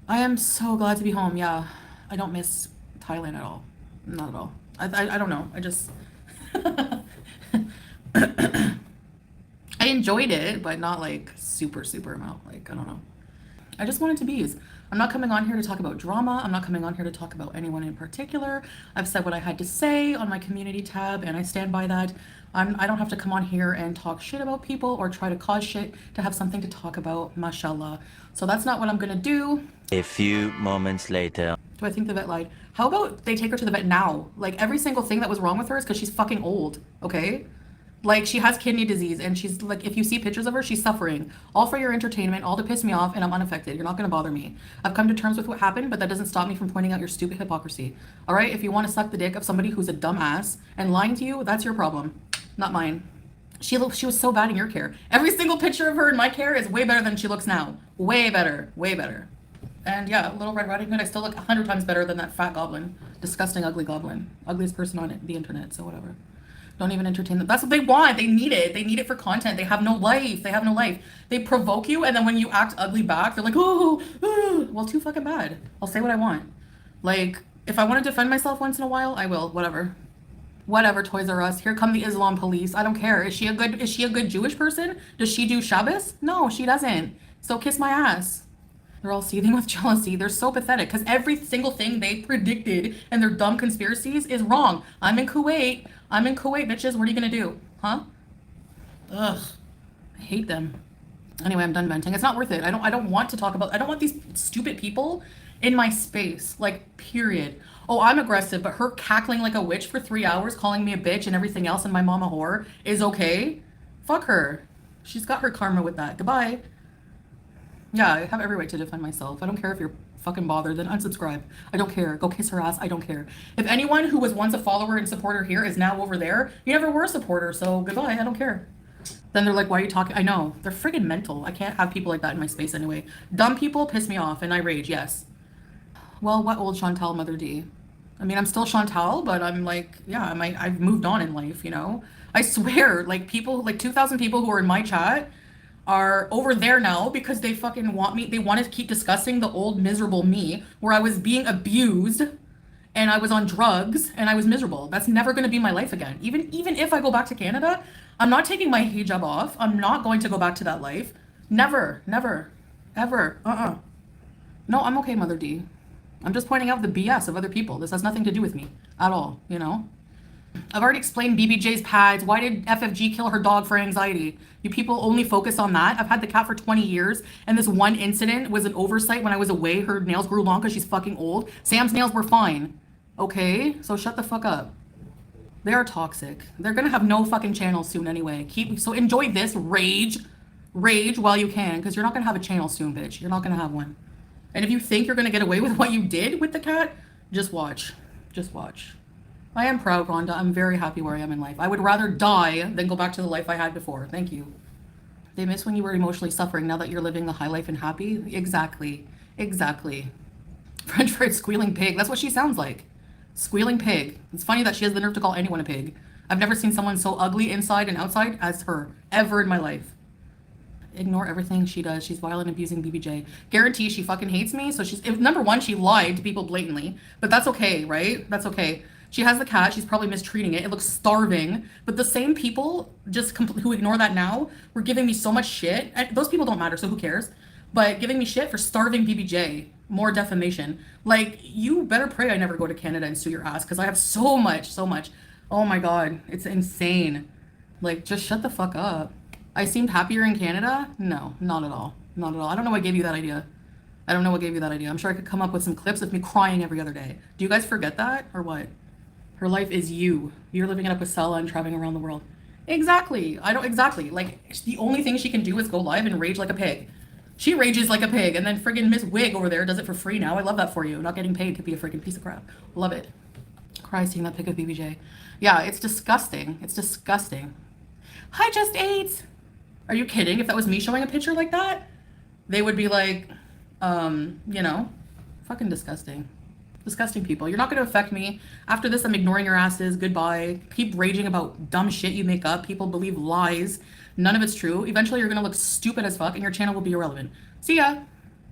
I am so glad to be home. Yeah, I don't miss Thailand at all. Not at all. I don't know. I just I enjoyed it, but not like super super amount. Like I don't know. I just wanted to be. I'm not coming on here to talk about drama. I'm not coming on here to talk about anyone in particular. I've said what I had to say on my community tab, and I stand by that. I don't have to come on here and talk shit about people or try to cause shit to have something to talk about, mashallah. So that's not what I'm gonna do. A few moments later. Do I think the vet lied? How about they take her to the vet now? Like every single thing that was wrong with her is because she's fucking old, okay? Like she has kidney disease and she's like, if you see pictures of her, she's suffering. All for your entertainment, all to piss me off, and I'm unaffected. You're not gonna bother me. I've come to terms with what happened, but that doesn't stop me from pointing out your stupid hypocrisy. All right? If you want to suck the dick of somebody who's a dumbass and lying to you, that's your problem, not mine. She was so bad in your care. Every single picture of her in my care is way better than she looks now. Way better, way better. And yeah, Little Red Riding Hood, I still look 100 times better than that fat goblin. Disgusting, ugly goblin. Ugliest person on the internet, so whatever. Don't even entertain them. That's what they want. They need it. They need it for content. They have no life. They have no life. They provoke you, and then when you act ugly back, they're like, oh, well, too fucking bad. I'll say what I want. Like, if I want to defend myself once in a while, I will. Whatever. Whatever, Toys R Us. Here come the Islam police. I don't care. Is she a good Jewish person? Does she do Shabbos? No, she doesn't. So kiss my ass. They're all seething with jealousy. They're so pathetic because every single thing they predicted and their dumb conspiracies is wrong. I'm in Kuwait. I'm in Kuwait, bitches. What are you gonna do? Huh? Ugh. I hate them. Anyway, I'm done venting. It's not worth it. I don't want to talk about I don't want these stupid people in my space. Like, period. Oh, I'm aggressive, but her cackling like a witch for 3 hours, calling me a bitch and everything else and my mom a whore is okay. Fuck her. She's got her karma with that. Goodbye. Yeah, I have every right to defend myself. I don't care if you're fucking bothered, then unsubscribe. I don't care. Go kiss her ass. I don't care. If anyone who was once a follower and supporter here is now over there, you never were a supporter, so goodbye. I don't care. Then they're like, why are you talking? I know. They're friggin' mental. I can't have people like that in my space anyway. Dumb people piss me off and I rage, yes. Well, what old Chantal Mother D? I mean, I'm still Chantal, but I'm like, yeah, I've moved on in life, you know? I swear, like people, like 2,000 people who are in my chat are over there now because they fucking want me. They want to keep discussing the old miserable me where I was being abused and I was on drugs and I was miserable. That's never going to be my life again. Even if I go back to Canada, I'm not taking my hijab off. I'm not going to go back to that life. Never, never, ever. No, I'm okay, Mother D. I'm just pointing out the BS of other people. This has nothing to do with me at all, you know? I've already explained BBJ's pads. Why did FFG kill her dog for anxiety? You people only focus on that. I've had the cat for 20 years, and this one incident was an oversight when I was away. Her nails grew long because she's fucking old. Sam's nails were fine. Okay? So shut the fuck up. They are toxic. They're gonna have no fucking channel soon anyway. So enjoy this rage while you can, because you're not gonna have a channel soon, bitch. You're not gonna have one. And if you think you're gonna get away with what you did with the cat, just watch. Just watch. I am proud, Rhonda. I'm very happy where I am in life. I would rather die than go back to the life I had before. Thank you. They miss when you were emotionally suffering. Now that you're living the high life and happy. Exactly. Exactly. French fried squealing pig. That's what she sounds like. Squealing pig. It's funny that she has the nerve to call anyone a pig. I've never seen someone so ugly inside and outside as her, ever in my life. Ignore everything she does. She's violent, abusing BBJ. Guarantee she fucking hates me. So number one, she lied to people blatantly, but that's okay, right? That's okay. She has the cat. She's probably mistreating it. It looks starving. But the same people who ignore that now were giving me so much shit. And those people don't matter, so who cares? But giving me shit for starving BBJ. More defamation. Like, you better pray I never go to Canada and sue your ass because I have so much, so much. Oh my God. It's insane. Like, just shut the fuck up. I seemed happier in Canada? No, not at all. Not at all. I don't know what gave you that idea. I don't know what gave you that idea. I'm sure I could come up with some clips of me crying every other day. Do you guys forget that or what? Her life is you. You're living it up with Sella and traveling around the world. Exactly. I don't exactly. Like the only thing she can do is go live and rage like a pig. She rages like a pig, and then friggin' Miss Wig over there does it for free now. I love that for you. Not getting paid to be a friggin' piece of crap. Love it. Cry seeing that pic of BBJ. Yeah, it's disgusting. It's disgusting. Hi, Just Eight. Are you kidding? If that was me showing a picture like that, they would be like, you know, fucking disgusting. Disgusting people. You're not going to affect me. After this, I'm ignoring your asses. Goodbye. Keep raging about dumb shit you make up. People believe lies. None of it's true. Eventually, you're going to look stupid as fuck and your channel will be irrelevant. See ya.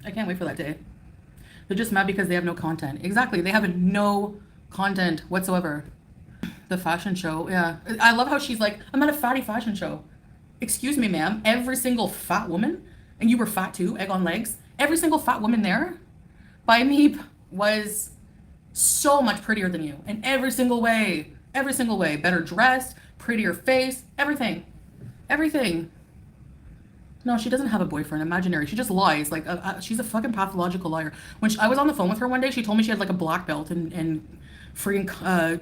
I can't wait for that day. They're just mad because they have no content. Exactly. They have no content whatsoever. The fashion show. Yeah. I love how she's like, I'm at a fatty fashion show. Excuse me, ma'am. Every single fat woman, and you were fat too, egg on legs. Every single fat woman there by me was so much prettier than you in every single way. Every single way. Better dressed, prettier face, everything. Everything. No, she doesn't have a boyfriend. Imaginary. She just lies. Like, she's a fucking pathological liar. When I was on the phone with her one day, she told me she had like a black belt in freaking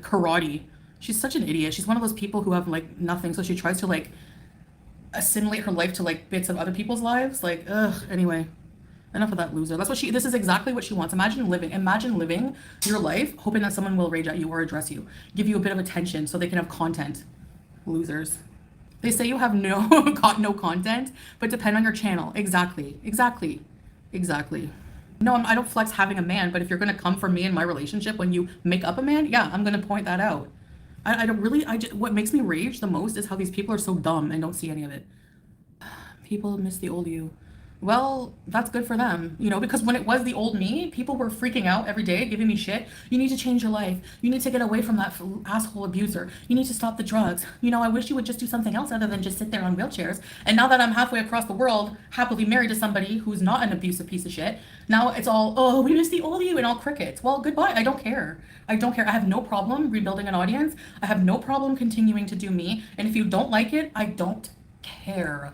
karate. She's such an idiot. She's one of those people who have like nothing, so she tries to like assimilate her life to like bits of other people's lives. Like, ugh. Anyway, enough of that loser. That's what she. This is exactly what she wants. Imagine living your life hoping that someone will rage at you or address you, give you a bit of attention so they can have content. Losers. They say you have got no content, but depend on your channel. Exactly. No, I don't flex having a man, but if you're gonna come for me in my relationship when you make up a man, yeah, I'm gonna point that out. I don't really. What makes me rage the most is how these people are so dumb and don't see any of it. People miss the old you. Well, that's good for them, you know, because when it was the old me, people were freaking out every day, giving me shit. You need to change your life. You need to get away from that asshole abuser. You need to stop the drugs. You know, I wish you would just do something else other than just sit there on wheelchairs. And now that I'm halfway across the world, happily married to somebody who's not an abusive piece of shit, now it's all, oh, we miss the old you and all crickets. Well, goodbye. I don't care. I have no problem rebuilding an audience. I have no problem continuing to do me. And if you don't like it, I don't care.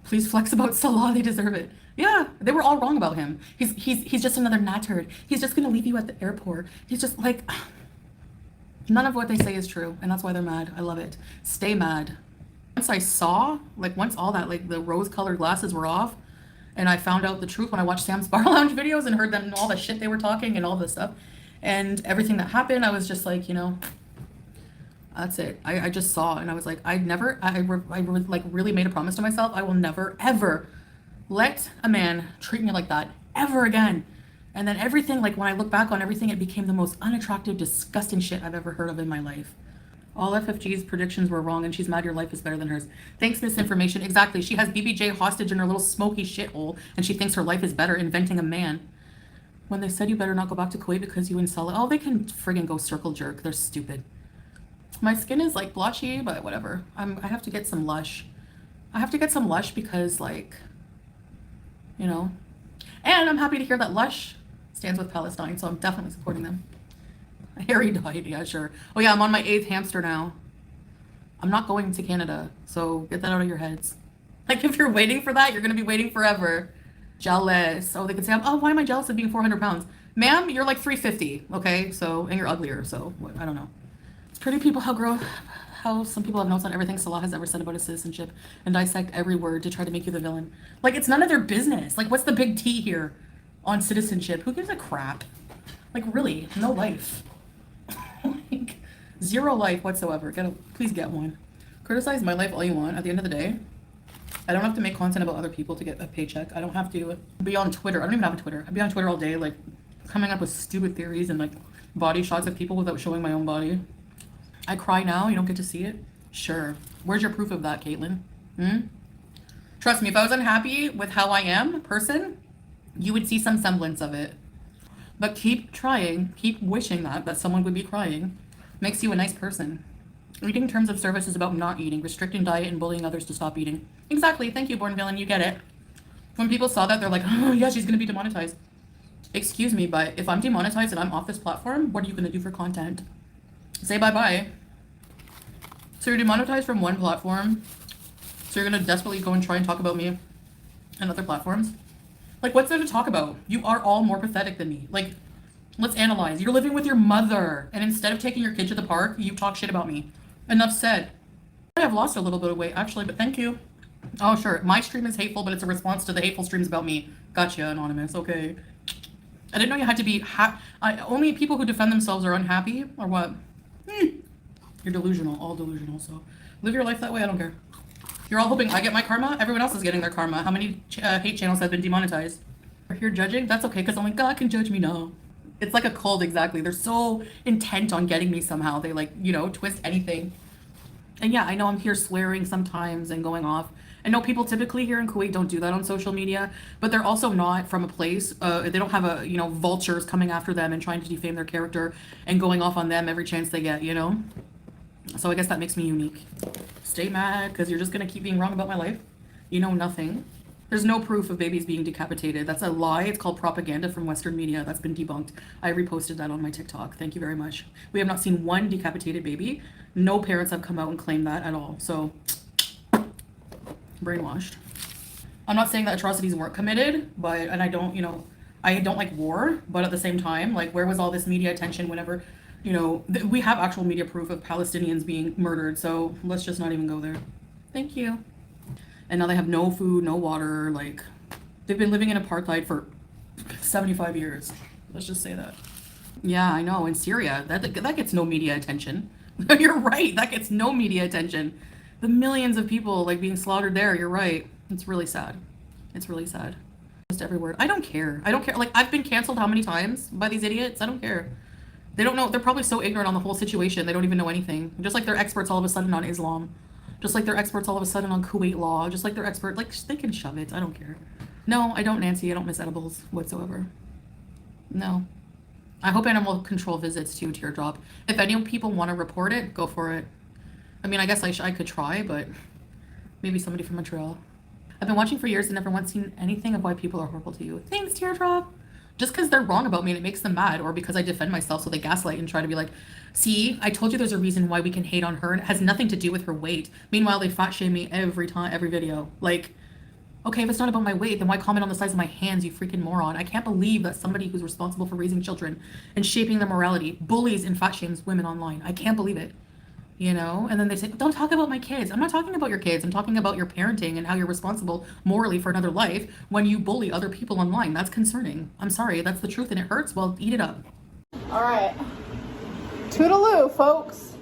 Please flex about Salah, they deserve it. Yeah, they were all wrong about him. He's just another natard. He's just gonna leave you at the airport. He's just like, none of what they say is true, and that's why they're mad. I love it. Stay mad. Once all that, like the rose-colored glasses were off, and I found out the truth when I watched Sam's Bar Lounge videos and heard them all the shit they were talking and all this stuff, and everything that happened, I was just like, you know, that's it. I just saw and I was like, I really made a promise to myself. I will never, ever let a man treat me like that ever again. And then everything, like when I look back on everything, it became the most unattractive, disgusting shit I've ever heard of in my life. All FFG's predictions were wrong and she's mad your life is better than hers. Thanks, misinformation. Exactly. She has BBJ hostage in her little smoky shithole and she thinks her life is better inventing a man. When they said you better not go back to Kuwait because you insell it, oh, they can friggin' go circle jerk. They're stupid. My skin is like blotchy, but whatever. I have to get some Lush. I have to get some Lush because, like, you know. And I'm happy to hear that Lush stands with Palestine, so I'm definitely supporting them. Harry died, yeah, sure. Oh yeah, I'm on my 8th hamster now. I'm not going to Canada, so get that out of your heads. Like, if you're waiting for that, you're gonna be waiting forever. Jealous. Oh, they could say, oh, why am I jealous of being 400 pounds? Ma'am, you're like 350, okay? So, and you're uglier, so I don't know. Pretty people, how some people have notes on everything Salah has ever said about his citizenship and dissect every word to try to make you the villain. Like, it's none of their business. Like, what's the big T here on citizenship? Who gives a crap? Like, really, no life. Like, zero life whatsoever. Please get one. Criticize my life all you want. At the end of the day, I don't have to make content about other people to get a paycheck. I don't have to be on Twitter. I don't even have a Twitter. I'd be on Twitter all day, like, coming up with stupid theories and, like, body shots of people without showing my own body. I cry now, you don't get to see it? Sure. Where's your proof of that, Caitlin? Trust me, if I was unhappy with how I am, person, you would see some semblance of it. But keep trying, keep wishing that someone would be crying. Makes you a nice person. Eating terms of service is about not eating, restricting diet and bullying others to stop eating. Exactly, thank you, Born Villain, you get it. When people saw that, they're like, oh yeah, she's gonna be demonetized. Excuse me, but if I'm demonetized and I'm off this platform, what are you gonna do for content? Say bye-bye. So you're demonetized from one platform, so you're gonna desperately go and try and talk about me on other platforms? Like, what's there to talk about? You are all more pathetic than me. Like, let's analyze. You're living with your mother, and instead of taking your kid to the park, you talk shit about me. Enough said. I have lost a little bit of weight, actually, but thank you. Oh, sure. My stream is hateful, but it's a response to the hateful streams about me. Gotcha, Anonymous. Okay. I didn't know you had to be only people who defend themselves are unhappy, or what? You're delusional, all delusional, so live your life that way, I don't care. You're all hoping I get my karma? Everyone else is getting their karma. How many hate channels have been demonetized? If you're judging, that's okay, because only God can judge me now. It's like a cult, exactly. They're so intent on getting me somehow. They, like, you know, twist anything. And yeah, I know I'm here swearing sometimes and going off, I know people typically here in Kuwait don't do that on social media, but they're also not from a place, they don't have a, you know, vultures coming after them and trying to defame their character and going off on them every chance they get, you know? So I guess that makes me unique. Stay mad, because you're just gonna keep being wrong about my life. You know nothing. There's no proof of babies being decapitated. That's a lie. It's called propaganda from Western media. That's been debunked. I reposted that on my TikTok. Thank you very much. We have not seen one decapitated baby. No parents have come out and claimed that at all. So, brainwashed. I'm not saying that atrocities weren't committed, but, and I don't, you know, I don't like war, but at the same time, like, where was all this media attention whenever, you know, we have actual media proof of Palestinians being murdered, so let's just not even go there. Thank you. And now they have no food, no water, like, they've been living in apartheid for 75 years. Let's just say that. Yeah, I know, in Syria, that gets no media attention. You're right, that gets no media attention. The millions of people, like, being slaughtered there, you're right. It's really sad. It's really sad. Just every word. I don't care. I don't care. Like, I've been canceled how many times by these idiots? I don't care. They don't know. They're probably so ignorant on the whole situation. They don't even know anything. Just like they're experts all of a sudden on Islam. Just like they're experts all of a sudden on Kuwait law. Just like they're expert. Like, they can shove it. I don't care. No, I don't, Nancy. I don't miss edibles whatsoever. No. I hope animal control visits too, Teardrop. If any people want to report it, go for it. I mean, I guess I could try, but maybe somebody from Montreal. I've been watching for years and never once seen anything of why people are horrible to you. Thanks, Teardrop. Just because they're wrong about me and it makes them mad, or because I defend myself so they gaslight and try to be like, see, I told you there's a reason why we can hate on her and it has nothing to do with her weight. Meanwhile, they fat shame me every time, every video. Like, okay, if it's not about my weight, then why comment on the size of my hands, you freaking moron? I can't believe that somebody who's responsible for raising children and shaping their morality bullies and fat shames women online. I can't believe it. You know, and then they say, don't talk about my kids. I'm not talking about your kids. I'm talking about your parenting and how you're responsible morally for another life when you bully other people online. That's concerning. I'm sorry. That's the truth and it hurts. Well, eat it up. All right. Toodaloo, folks.